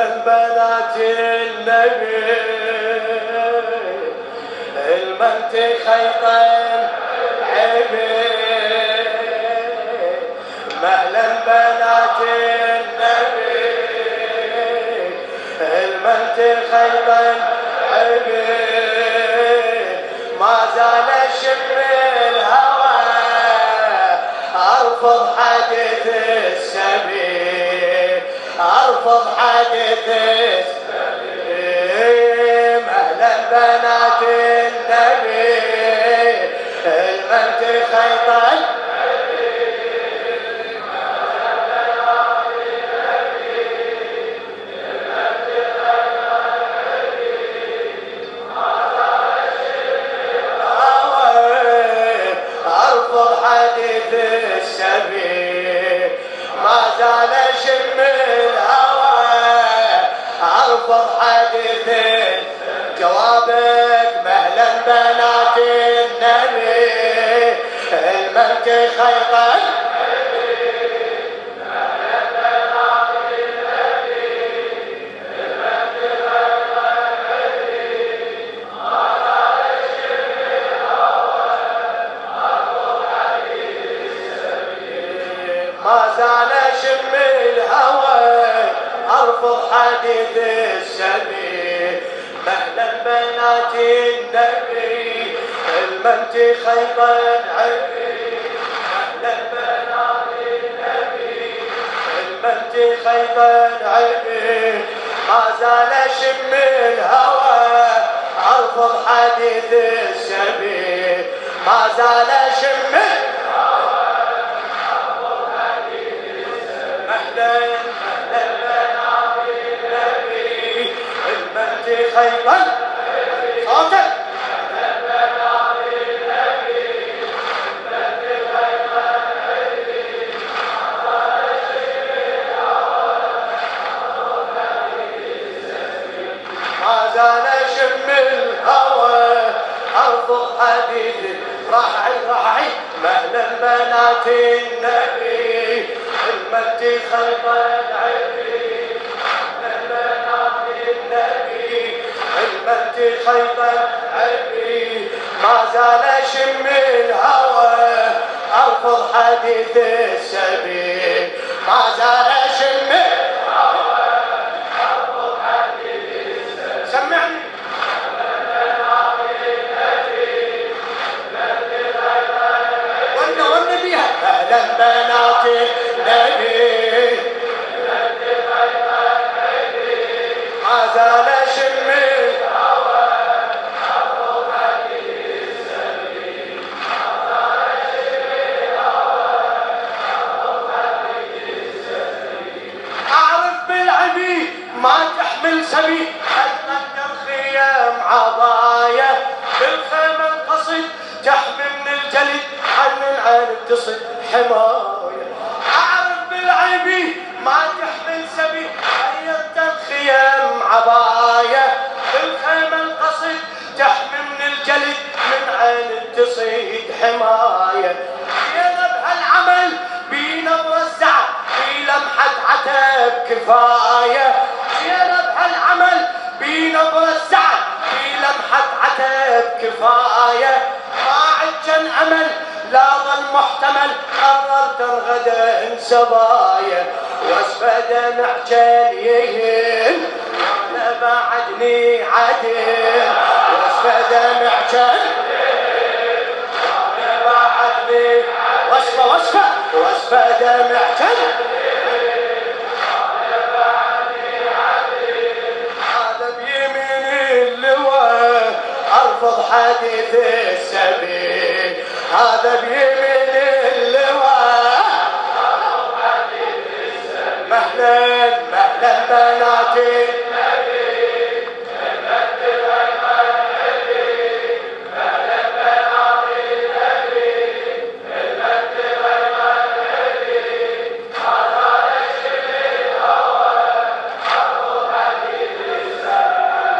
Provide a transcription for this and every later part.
مهلا بنات النبي المنت خيطان عبي مهلا بنات النبي المنت خيطان عبي ما زال شم الهوى ارفض حديث السبي ارفض حديث السبي مهلا بنات النبي المنت خيطان حديث السبي ما زال شم الهوى ارفض حديث جوابك مهلا بنات النبي المنت خيطان ما زال شم الهوى ارفض حديث السبي مهلا بنات النبي المنت خيطان عبي مهلا بنات النبي المنت خيطان عبي ما زال شم الهوى ارفض حديث السبي ما زال شم خيطان صوتك ما زال شم الهوى ارفض حديث راح عيد مهلا بنات النبي المنت خيطان عبي المنت خيطان عبي ما زال شم الهوى ارفض حديث السبي ما زال شم الهوى ارفض حديث السبي سمعني ولا بيها اهلا بنات النبي ما زال شم الهوى ارفض حديث السبي ما زال شم الهوى ارفض حديث السبي اعرف بالعبي ما تحمل سبي اتقدم خيام عضايا بالخيمه القصيد تحمي من الجلد عن العين تصد حمايه اعرف بالعبي ما تحمل سبي خيام عباية بالخيمة القصد تحمي من الجلد من عين تصيد حماية زينة بهالعمل بينا موزع في لمحة عتب كفاية زينة بهالعمل بينا موزع في لمحة عتب كفاية ما عجن أمل لا ظل محتمل قررت الغدا سبايا واسفى دمع جليل وانا بعدني عدل واسفى دمع جليل وانا بعدني واسفى دمع جليل وانا بعدني عدل هذا بيمين اللواء ارفض حديث السبي هذا بيمين اللواء مهلا بنات النبي المنت خيطان عبي مهلا بنات النبي المنت خيطان عبي ما زال شم الهوى ارفض حديث السبي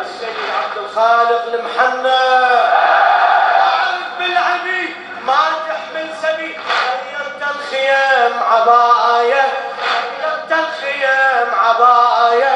السيد عبد الخالق المحنى اعرف بالعبي ما تحمل سبي الخيام عباية الخيام عباية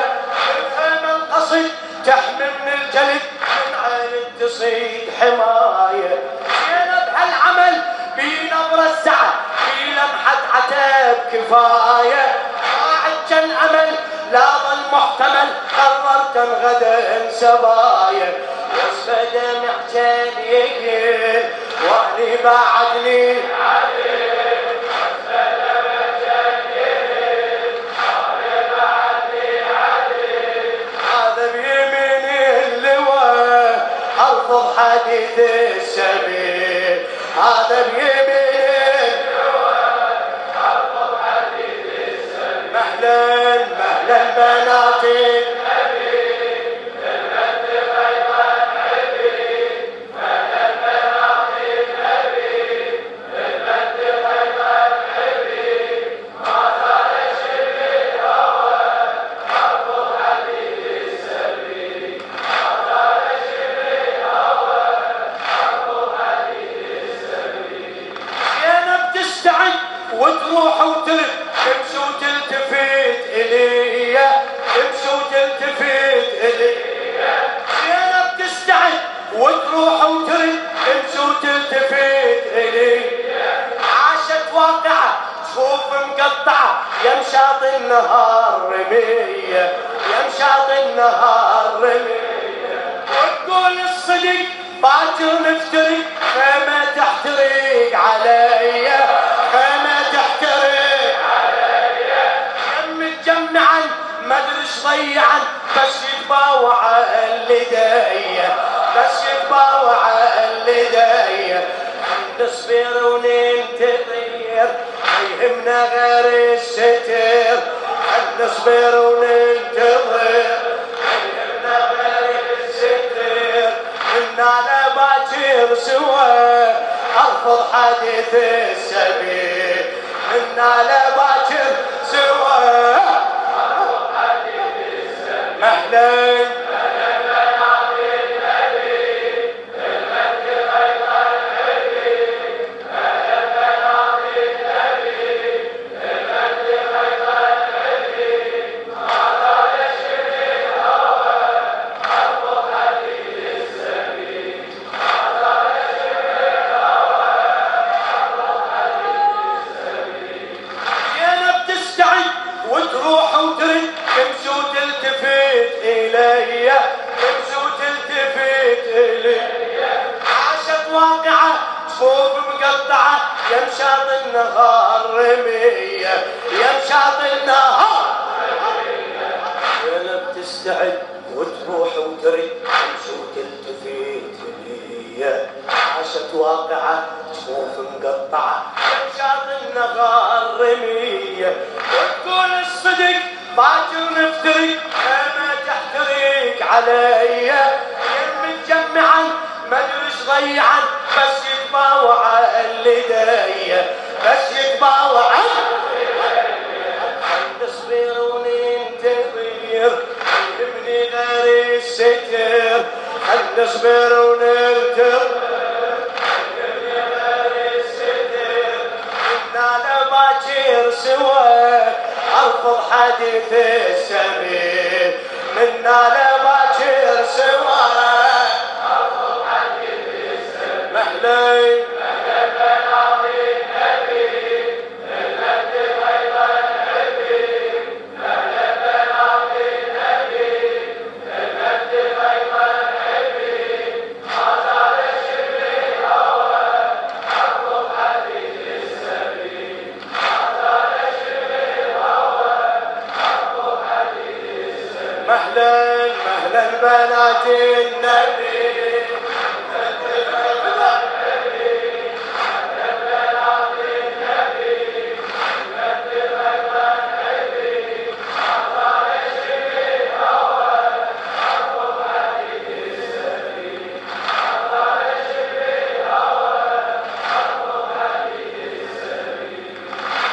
الخيمة القصد تحمي من الجلد من عين تصيد حماية زينب هالعمل بنبرة السعد بلمحة عتاب كفاية راعد كان أمل لا ظل محتمل قررت انغدا سبايا يصفى دمع كان يقل واني بعدني هذا بيمين اللواء ارفض حديث السبيل هذا بيمين اللواء ارفض حديث السبيل مهلا مهلا بناتي وتروح وتلف تمشي وتلتفت إلي تمشي وتلتفت إلي زينب تستعد وتروح وترد تمشي وتلتفت إلي عاشت واقعة تشوف مقطعة يا مشاط النهار رمية يا مشاط النهار رمية وتقول الصدق باكر نفترق خيمة تحترق علي خيمة تحترق علي يم متجمعا ما ادري ايش ضيعا بس يتباوع اللداية بس يتباوع اللداية نصبر وننتظر ما يهمنا غير الستر نصبر وننتظر أنا باكر سوى أرفض حديث السبيل أنا باكر سوى أرفض حديث السبيل مهلا وتروح وترد تمشي وتلتفت إلي تمشي وتلتفت إلي عاشت واقعة تشوف مقطعة يا مشاط النهار رمية يا مشاط النهار زينب تستعد وتروح وترد تمشي وتلتفت إلي عاشت واقعة تشوف مقطعة يا مشاط النهار رمية وتقول الصدق باكر نفترق ما تحترق علي يم متجمعا ما ادري ايش ضيعا بس يتباوع اللداية بس يتباوع نصبر وننتظر يهمني غير الستر نصبر وننتظر أنا باكر سوى أرفض حديث السبيل منا باكر سوى أرفض حديث السبيل مهلا مهلا مهلا بنات النبي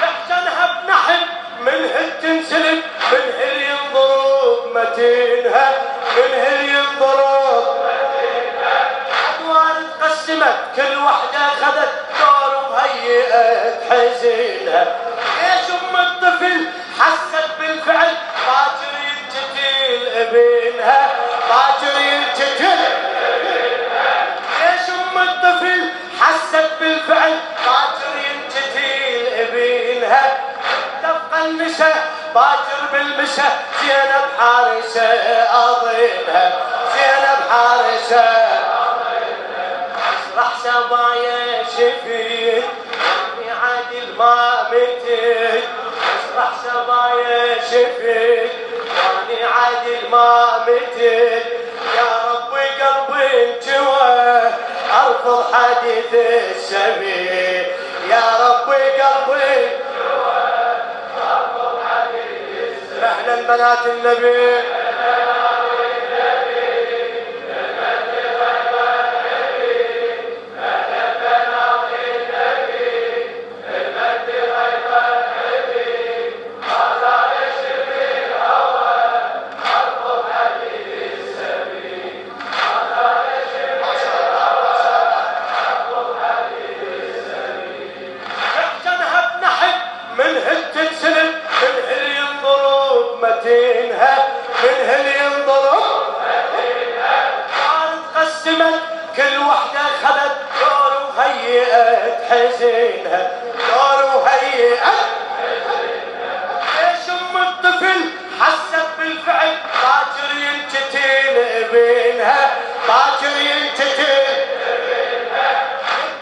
يحسنها بنحل من هل تنسلب من هل ينضرب متينها من هل ينضرب حست بالفعل باكر ينجتي الابنها تبقى النساء باكر بالمسا زينب حارسة أضينها زينب حارسة اشرح سبايا شفيت يعني عادل ما متت اشرح سبايا شفيت يعني عادل ما متت يا ربي قلبي انجوى ارفض حديث السبيل يا ربي قلبي اهلا بنات النبي متينها من هل ينضرب صارت قسمت كل وحده خذت دور وهيئت حزينها دور وهيئت ليش ام الطفل حست بالفعل باكر ينجتي لابنها باكر ينجتي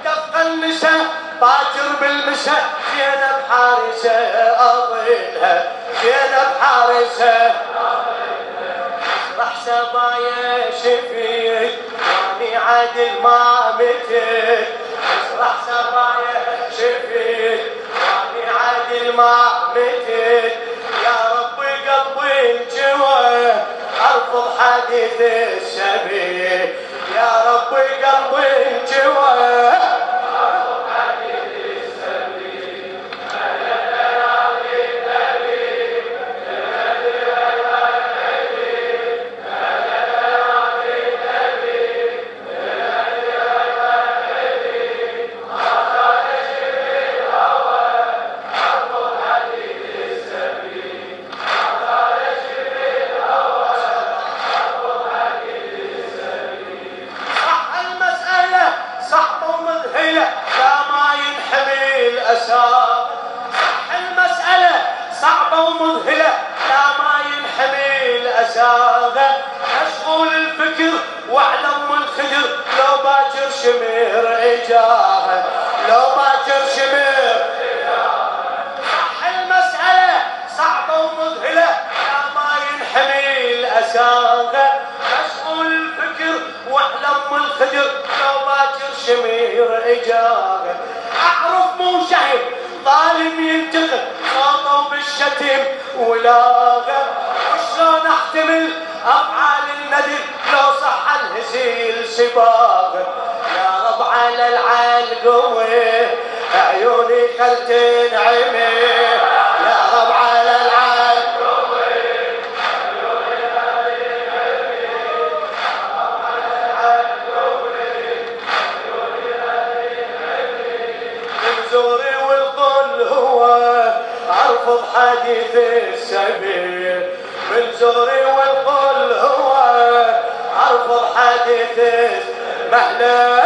تبقى النساء باكر بالمسا زينب حارسه اضينها زينب حارسة اشرح سبايا شفيت يعني عادل ما متت اشرح سبايا شفيت يعني عادل ما متت يا ربي قلبي انجوى ارفض حديث السبيل يا ربي قلبي انجوى صح المسألة صعبة ومذهلة لا ما ينحمي الأساغة مشغول الفكر واعلم من خدر لو باكر شمير إجاها لو باكر شمير صح المسألة صعبة ومذهلة لا ما ينحمي الأساغة مشغول الفكر واعلم من خدر لو باكر شمير إجاها أعرف مو شهر ظالم ينتقم صوته بالشتم ولاغه وشلون احتمل افعال الندم لو صح الهزيل سباغه يا رب على العلقوه عيوني خل تنعمي يا رب على العلقوه عيوني خل تنعمي زوري والقل هو ارفض حديث السبيل من زوري والقل هو ارفض حديث مهلا